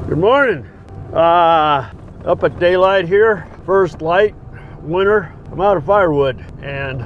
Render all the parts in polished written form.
Good morning. Up at daylight here, first light, winter. I'm out of firewood, and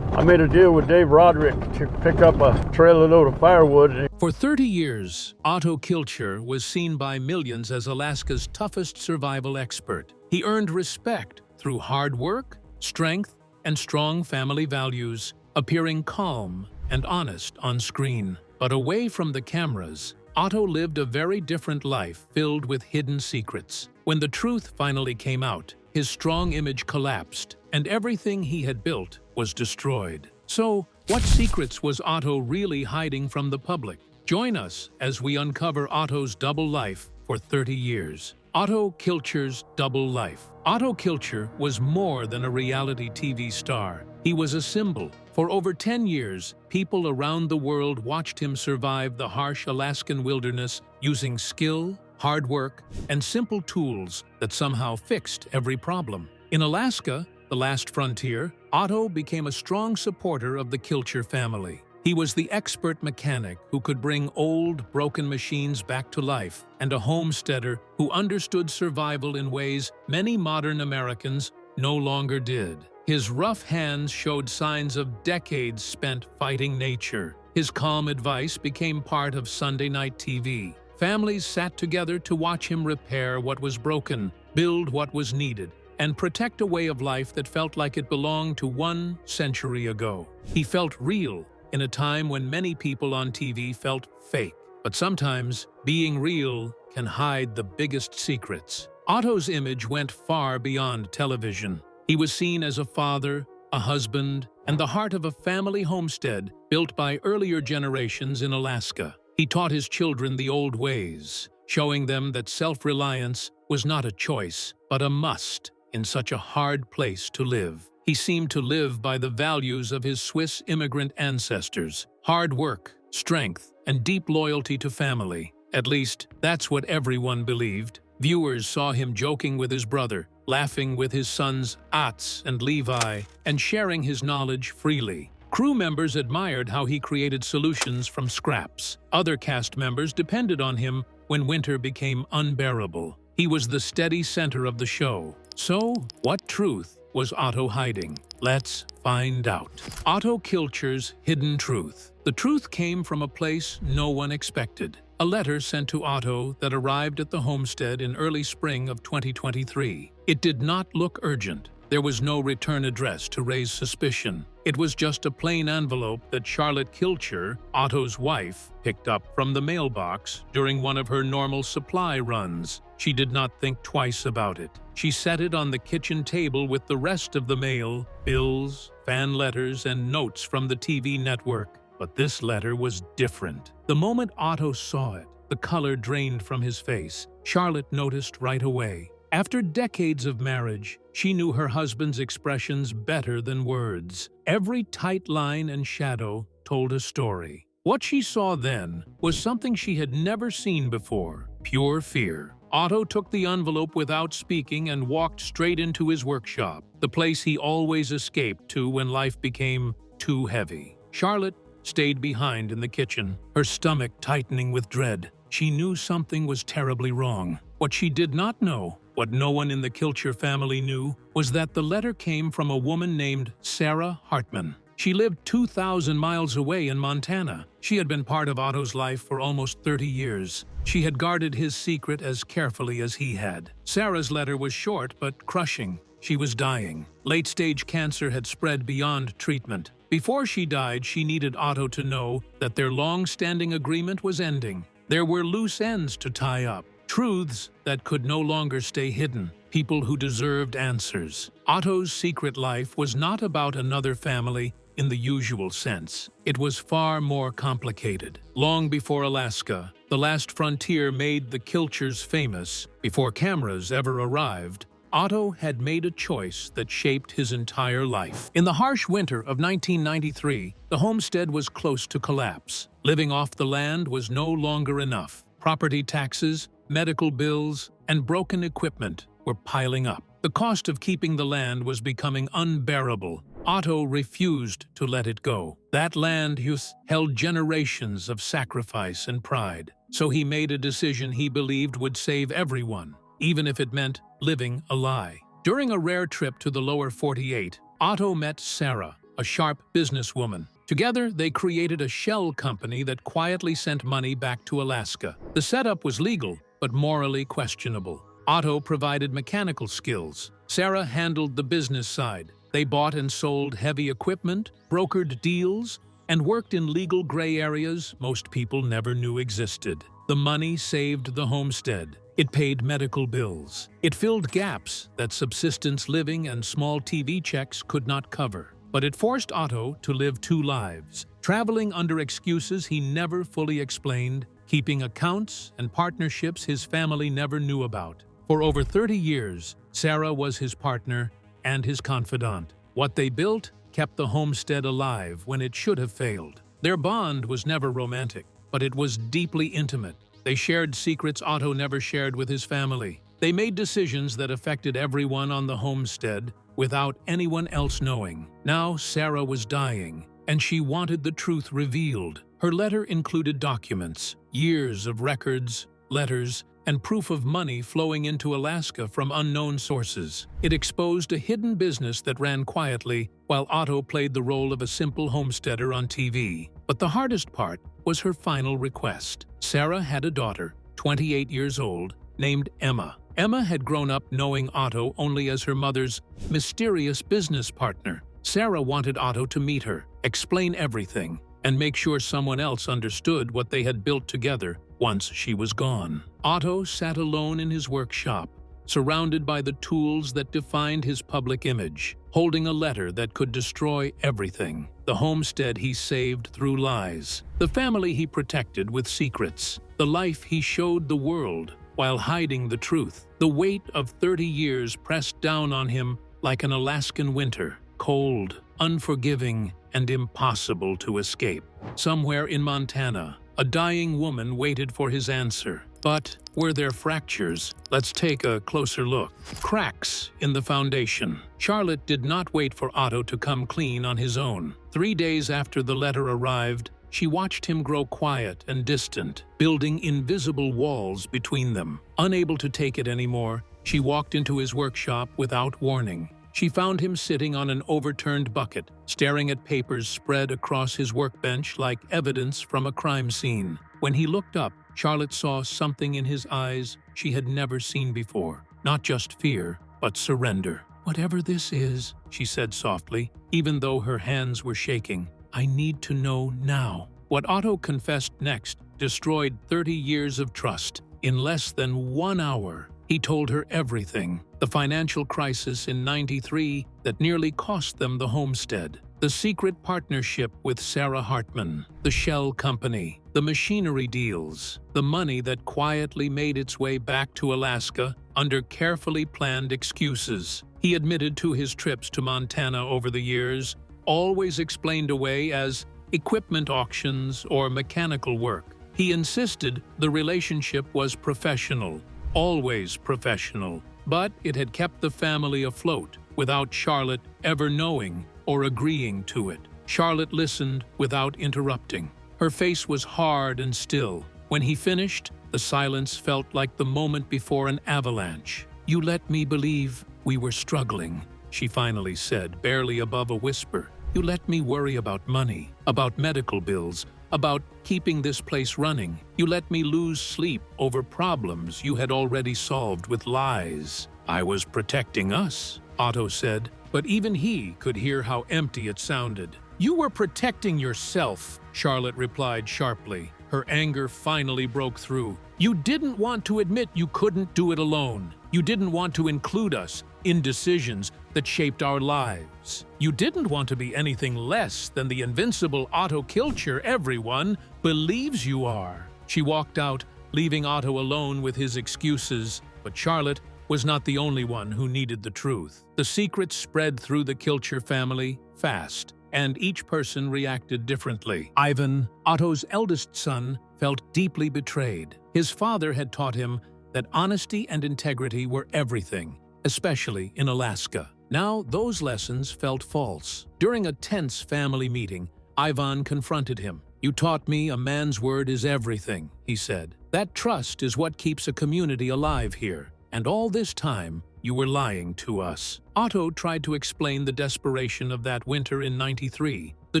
I made a deal with Dave Roderick to pick up a trailer load of firewood. For 30 years, Otto Kilcher was seen by millions as Alaska's toughest survival expert. He earned respect through hard work, strength, and strong family values, appearing calm and honest on screen. But away from the cameras, Otto lived a very different life filled with hidden secrets. When the truth finally came out, his strong image collapsed, and everything he had built was destroyed. So, what secrets was Otto really hiding from the public? Join us as we uncover Otto's double life for 30 years. Otto Kilcher's double life. Otto Kilcher was more than a reality TV star. He was a symbol. For over 10 years, people around the world watched him survive the harsh Alaskan wilderness using skill, hard work, and simple tools that somehow fixed every problem. In Alaska, the last frontier, Otto became a strong supporter of the Kilcher family. He was the expert mechanic who could bring old, broken machines back to life, and a homesteader who understood survival in ways many modern Americans no longer did. His rough hands showed signs of decades spent fighting nature. His calm advice became part of Sunday night TV. Families sat together to watch him repair what was broken, build what was needed, and protect a way of life that felt like it belonged to 1 century ago. He felt real in a time when many people on TV felt fake. But sometimes, being real can hide the biggest secrets. Otto's image went far beyond television. He was seen as a father, a husband, and the heart of a family homestead built by earlier generations in Alaska. He taught his children the old ways, showing them that self-reliance was not a choice, but a must in such a hard place to live. He seemed to live by the values of his Swiss immigrant ancestors: hard work, strength, and deep loyalty to family. At least, that's what everyone believed. Viewers saw him joking with his brother, laughing with his sons Ats and Levi, and sharing his knowledge freely. Crew members admired how he created solutions from scraps. Other cast members depended on him when winter became unbearable. He was the steady center of the show. So, what truth was Otto hiding? Let's find out. Otto Kilcher's hidden truth. The truth came from a place no one expected. A letter sent to Otto that arrived at the homestead in early spring of 2023. It did not look urgent. There was no return address to raise suspicion. It was just a plain envelope that Charlotte Kilcher, Otto's wife, picked up from the mailbox during one of her normal supply runs. She did not think twice about it. She set it on the kitchen table with the rest of the mail, bills, fan letters, and notes from the TV network. But this letter was different. The moment Otto saw it, the color drained from his face. Charlotte noticed right away. After decades of marriage, she knew her husband's expressions better than words. Every tight line and shadow told a story. What she saw then was something she had never seen before: pure fear. Otto took the envelope without speaking and walked straight into his workshop, the place he always escaped to when life became too heavy. Charlotte stayed behind in the kitchen, her stomach tightening with dread. She knew something was terribly wrong. What she did not know, what no one in the Kilcher family knew, was that the letter came from a woman named Sarah Hartman. She lived 2,000 miles away in Montana. She had been part of Otto's life for almost 30 years. She had guarded his secret as carefully as he had. Sarah's letter was short but crushing. She was dying. Late-stage cancer had spread beyond treatment. Before she died, she needed Otto to know that their long-standing agreement was ending. There were loose ends to tie up, truths that could no longer stay hidden, people who deserved answers. Otto's secret life was not about another family in the usual sense. It was far more complicated. Long before Alaska, the last frontier made the Kilchers famous, before cameras ever arrived, Otto had made a choice that shaped his entire life. In the harsh winter of 1993, the homestead was close to collapse. Living off the land was no longer enough. Property taxes, medical bills, and broken equipment were piling up. The cost of keeping the land was becoming unbearable, Otto refused to let it go. That land use held generations of sacrifice and pride, so he made a decision he believed would save everyone, even if it meant living a lie. During a rare trip to the lower 48, Otto met Sarah, a sharp businesswoman. Together, they created a shell company that quietly sent money back to Alaska. The setup was legal, but morally questionable. Otto provided mechanical skills. Sarah handled the business side. They bought and sold heavy equipment, brokered deals, and worked in legal gray areas most people never knew existed. The money saved the homestead. It paid medical bills. It filled gaps that subsistence living and small TV checks could not cover. But it forced Otto to live two lives, traveling under excuses he never fully explained, keeping accounts and partnerships his family never knew about. For over 30 years, Sarah was his partner and his confidant. What they built kept the homestead alive when it should have failed. Their bond was never romantic, but it was deeply intimate. They shared secrets Otto never shared with his family. They made decisions that affected everyone on the homestead without anyone else knowing. Now Sarah was dying, and she wanted the truth revealed. Her letter included documents, years of records, letters, and proof of money flowing into Alaska from unknown sources. It exposed a hidden business that ran quietly while Otto played the role of a simple homesteader on TV. But the hardest part was her final request. Sarah had a daughter, 28 years old, named Emma. Emma had grown up knowing Otto only as her mother's mysterious business partner. Sarah wanted Otto to meet her, explain everything, and make sure someone else understood what they had built together once she was gone. Otto sat alone in his workshop, surrounded by the tools that defined his public image, holding a letter that could destroy everything. The homestead he saved through lies, the family he protected with secrets, the life he showed the world while hiding the truth. The weight of 30 years pressed down on him like an Alaskan winter, cold, unforgiving, and impossible to escape. Somewhere in Montana, a dying woman waited for his answer. But were there fractures? Let's take a closer look. Cracks in the foundation. Charlotte did not wait for Otto to come clean on his own. 3 days after the letter arrived, she watched him grow quiet and distant, building invisible walls between them. Unable to take it anymore, she walked into his workshop without warning. She found him sitting on an overturned bucket, staring at papers spread across his workbench like evidence from a crime scene. When he looked up, Charlotte saw something in his eyes she had never seen before. Not just fear, but surrender. "Whatever this is," she said softly, even though her hands were shaking, "I need to know now." What Otto confessed next destroyed 30 years of trust. In less than 1 hour, he told her everything. The financial crisis in '93 that nearly cost them the homestead. The secret partnership with Sarah Hartman. The shell company. The machinery deals. The money that quietly made its way back to Alaska under carefully planned excuses. He admitted to his trips to Montana over the years, always explained away as equipment auctions or mechanical work. He insisted the relationship was professional, always professional, but it had kept the family afloat without Charlotte ever knowing or agreeing to it. Charlotte listened without interrupting. Her face was hard and still. When he finished, the silence felt like the moment before an avalanche. "You let me believe we were struggling," she finally said, barely above a whisper. "You let me worry about money, about medical bills, about keeping this place running. You let me lose sleep over problems you had already solved with lies." "I was protecting us," Otto said, but even he could hear how empty it sounded. "You were protecting yourself," Charlotte replied sharply. Her anger finally broke through. "You didn't want to admit you couldn't do it alone. You didn't want to include us in decisions that shaped our lives. You didn't want to be anything less than the invincible Otto Kilcher everyone believes you are." She walked out, leaving Otto alone with his excuses, but Charlotte was not the only one who needed the truth. The secret spread through the Kilcher family fast, and each person reacted differently. Ivan, Otto's eldest son, felt deeply betrayed. His father had taught him that honesty and integrity were everything, especially in Alaska. Now those lessons felt false. During a tense family meeting, Ivan confronted him. "You taught me a man's word is everything," he said. "That trust is what keeps a community alive here. And all this time, you were lying to us." Otto tried to explain the desperation of that winter in '93, the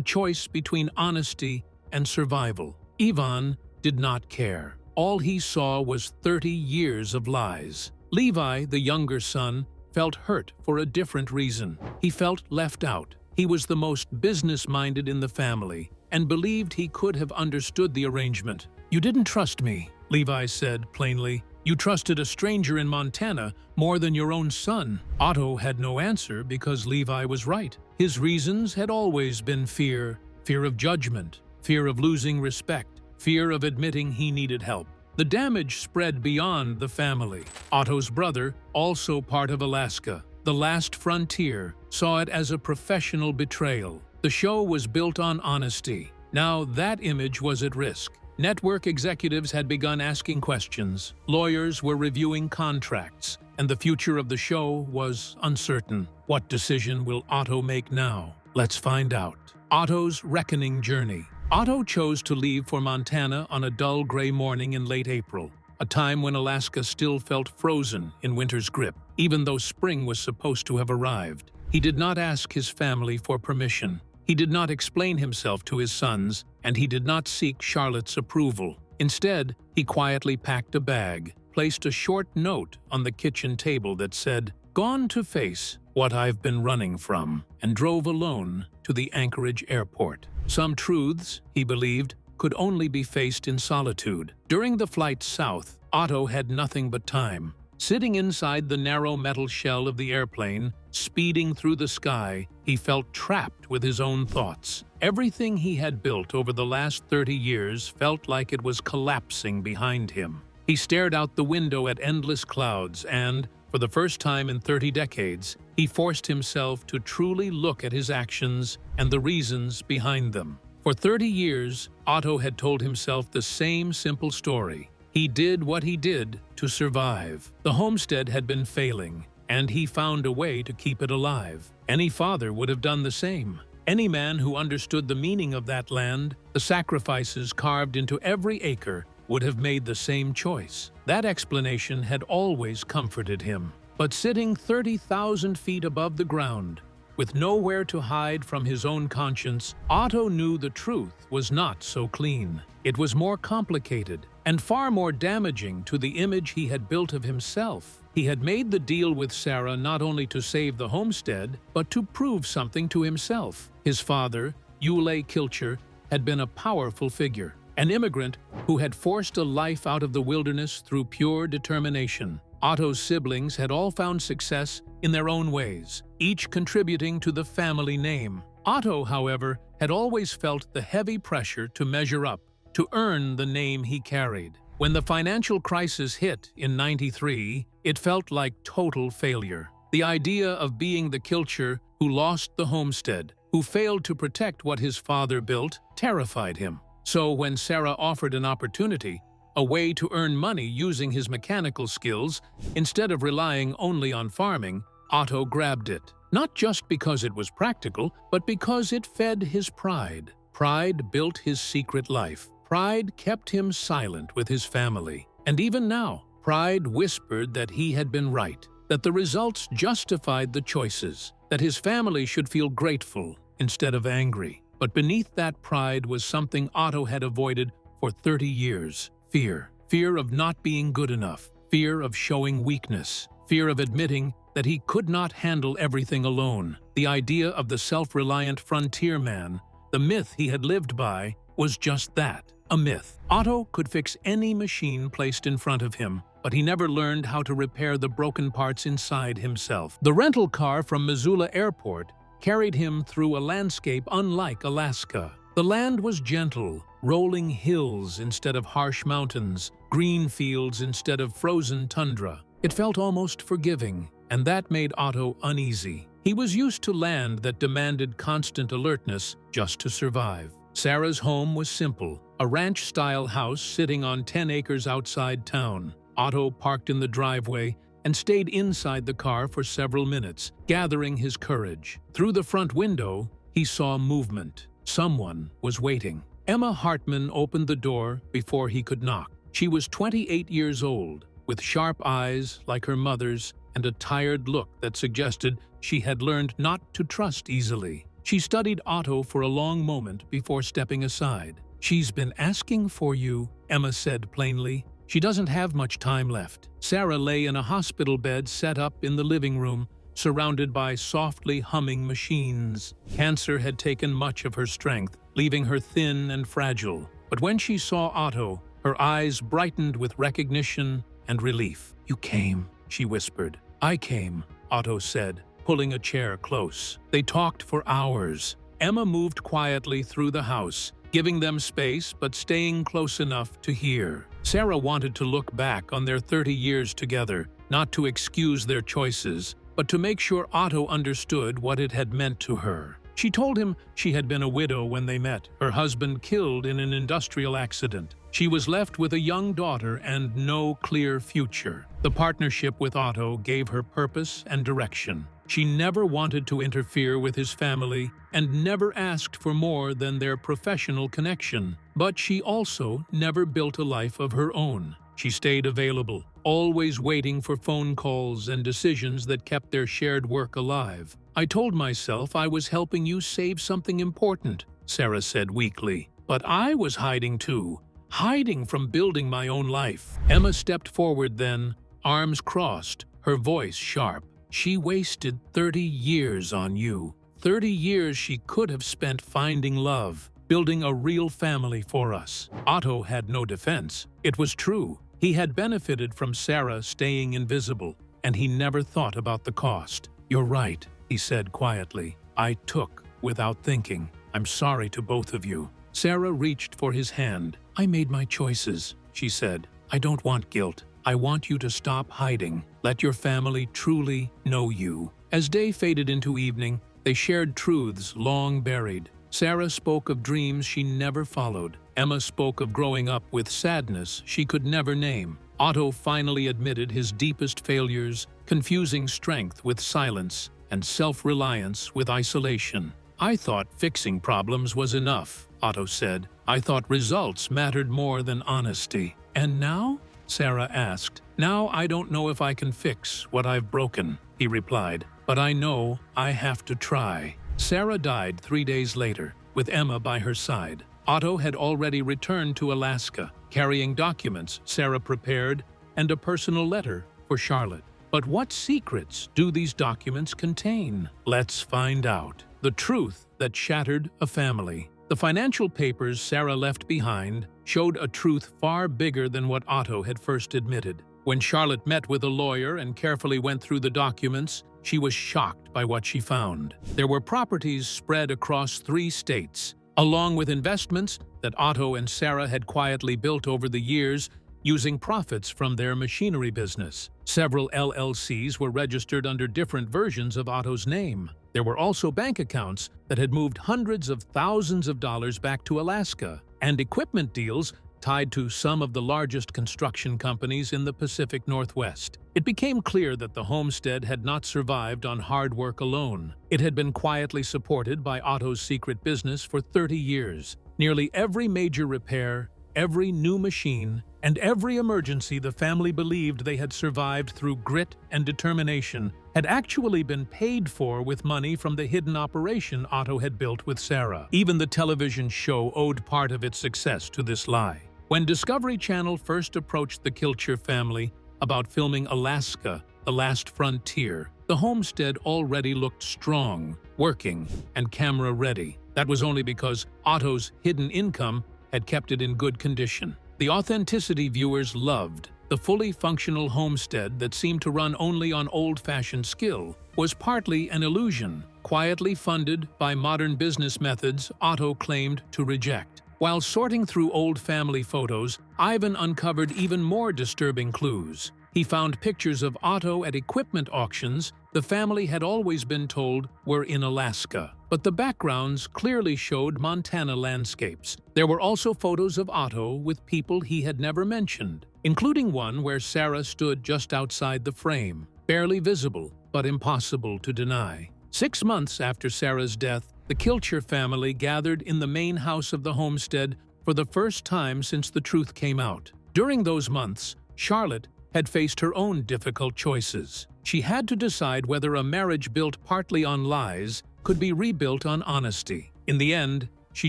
choice between honesty and survival. Ivan did not care. All he saw was 30 years of lies. Levi, the younger son, felt hurt for a different reason. He felt left out. He was the most business-minded in the family and believed he could have understood the arrangement. "You didn't trust me," Levi said plainly. "You trusted a stranger in Montana more than your own son." Otto had no answer because Levi was right. His reasons had always been fear of judgment, fear of losing respect, fear of admitting he needed help. The damage spread beyond the family. Otto's brother, also part of Alaska, the last frontier, saw it as a professional betrayal. The show was built on honesty. Now that image was at risk. Network executives had begun asking questions. Lawyers were reviewing contracts, and the future of the show was uncertain. What decision will Otto make now? Let's find out. Otto's reckoning journey. Otto chose to leave for Montana on a dull gray morning in late April, a time when Alaska still felt frozen in winter's grip, even though spring was supposed to have arrived. He did not ask his family for permission. He did not explain himself to his sons, and he did not seek Charlotte's approval. Instead, he quietly packed a bag, placed a short note on the kitchen table that said, "Gone to face what I've been running from," and drove alone to the Anchorage airport. Some truths, he believed, could only be faced in solitude. During the flight south, Otto had nothing but time. Sitting inside the narrow metal shell of the airplane, speeding through the sky, he felt trapped with his own thoughts. Everything he had built over the last 30 years felt like it was collapsing behind him. He stared out the window at endless clouds and, for the first time in 30 decades, he forced himself to truly look at his actions and the reasons behind them. For 30 years, Otto had told himself the same simple story. He did what he did to survive. The homestead had been failing, and he found a way to keep it alive. Any father would have done the same. Any man who understood the meaning of that land, the sacrifices carved into every acre, would have made the same choice. That explanation had always comforted him. But sitting 30,000 feet above the ground, with nowhere to hide from his own conscience, Otto knew the truth was not so clean. It was more complicated and far more damaging to the image he had built of himself. He had made the deal with Sarah not only to save the homestead, but to prove something to himself. His father, Otto Kilcher, had been a powerful figure, an immigrant who had forced a life out of the wilderness through pure determination. Otto's siblings had all found success in their own ways, each contributing to the family name. Otto, however, had always felt the heavy pressure to measure up, to earn the name he carried. When the financial crisis hit in '93, it felt like total failure. The idea of being the Kilcher who lost the homestead, who failed to protect what his father built, terrified him. So when Sarah offered an opportunity, a way to earn money using his mechanical skills, instead of relying only on farming, Otto grabbed it. Not just because it was practical, but because it fed his pride. Pride built his secret life. Pride kept him silent with his family. And even now, pride whispered that he had been right, that the results justified the choices, that his family should feel grateful instead of angry. But beneath that pride was something Otto had avoided for 30 years. Fear. Fear of not being good enough. Fear of showing weakness. Fear of admitting that he could not handle everything alone. The idea of the self-reliant frontier man, the myth he had lived by, was just that, a myth. Otto could fix any machine placed in front of him, but he never learned how to repair the broken parts inside himself. The rental car from Missoula Airport carried him through a landscape unlike Alaska. The land was gentle, rolling hills instead of harsh mountains, green fields instead of frozen tundra. It felt almost forgiving, and that made Otto uneasy. He was used to land that demanded constant alertness just to survive. Sarah's home was simple, a ranch-style house sitting on 10 acres outside town. Otto parked in the driveway, and stayed inside the car for several minutes, gathering his courage. Through the front window, he saw movement. Someone was waiting. Emma Hartman opened the door before he could knock. She was 28 years old, with sharp eyes like her mother's and a tired look that suggested she had learned not to trust easily. She studied Otto for a long moment before stepping aside. "She's been asking for you," Emma said plainly. "She doesn't have much time left." Sarah lay in a hospital bed set up in the living room, surrounded by softly humming machines. Cancer had taken much of her strength, leaving her thin and fragile. But when she saw Otto, her eyes brightened with recognition and relief. "You came," she whispered. "I came," Otto said, pulling a chair close. They talked for hours. Emma moved quietly through the house, giving them space but staying close enough to hear. Sarah wanted to look back on their 30 years together, not to excuse their choices, but to make sure Otto understood what it had meant to her. She told him she had been a widow when they met, her husband killed in an industrial accident. She was left with a young daughter and no clear future. The partnership with Otto gave her purpose and direction. She never wanted to interfere with his family and never asked for more than their professional connection. But she also never built a life of her own. She stayed available, always waiting for phone calls and decisions that kept their shared work alive. "I told myself I was helping you save something important," Sarah said weakly. "But I was hiding too, hiding from building my own life." Emma stepped forward then, arms crossed, her voice sharp. "She wasted 30 years on you. 30 years she could have spent finding love, building a real family for us." Otto had no defense. It was true. He had benefited from Sarah staying invisible, and he never thought about the cost. "You're right," he said quietly. "I took without thinking. I'm sorry to both of you." Sarah reached for his hand. "I made my choices," she said. "I don't want guilt. I want you to stop hiding. Let your family truly know you." As day faded into evening, they shared truths long buried. Sarah spoke of dreams she never followed. Emma spoke of growing up with sadness she could never name. Otto finally admitted his deepest failures, confusing strength with silence and self-reliance with isolation. "I thought fixing problems was enough," Otto said. "I thought results mattered more than honesty." "And now?" Sarah asked. "Now I don't know if I can fix what I've broken," he replied. "But I know I have to try." Sarah died 3 days later, with Emma by her side. Otto had already returned to Alaska, carrying documents Sarah prepared and a personal letter for Charlotte. But what secrets do these documents contain? Let's find out. The truth that shattered a family. The financial papers Sarah left behind showed a truth far bigger than what Otto had first admitted. When Charlotte met with a lawyer and carefully went through the documents, she was shocked by what she found. There were properties spread across 3 states, along with investments that Otto and Sarah had quietly built over the years using profits from their machinery business. Several LLCs were registered under different versions of Otto's name. There were also bank accounts that had moved hundreds of thousands of dollars back to Alaska, and equipment deals tied to some of the largest construction companies in the Pacific Northwest. It became clear that the homestead had not survived on hard work alone. It had been quietly supported by Otto's secret business for 30 years. Nearly every major repair, every new machine, and every emergency the family believed they had survived through grit and determination had actually been paid for with money from the hidden operation Otto had built with Sarah. Even the television show owed part of its success to this lie. When Discovery Channel first approached the Kilcher family about filming Alaska, the Last Frontier, the homestead already looked strong, working, and camera-ready. That was only because Otto's hidden income had kept it in good condition. The authenticity viewers loved, the fully functional homestead that seemed to run only on old-fashioned skill, was partly an illusion, quietly funded by modern business methods Otto claimed to reject. While sorting through old family photos, Ivan uncovered even more disturbing clues. He found pictures of Otto at equipment auctions the family had always been told were in Alaska, but the backgrounds clearly showed Montana landscapes. There were also photos of Otto with people he had never mentioned, including one where Sarah stood just outside the frame, barely visible but impossible to deny. 6 months after Sarah's death, the Kilcher family gathered in the main house of the homestead for the first time since the truth came out. During those months, Charlotte had faced her own difficult choices. She had to decide whether a marriage built partly on lies could be rebuilt on honesty. In the end, she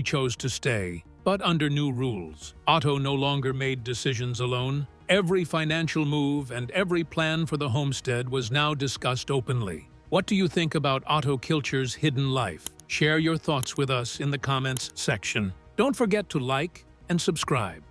chose to stay, but under new rules. Otto no longer made decisions alone. Every financial move and every plan for the homestead was now discussed openly. What do you think about Otto Kilcher's hidden life? Share your thoughts with us in the comments section. Don't forget to like and subscribe.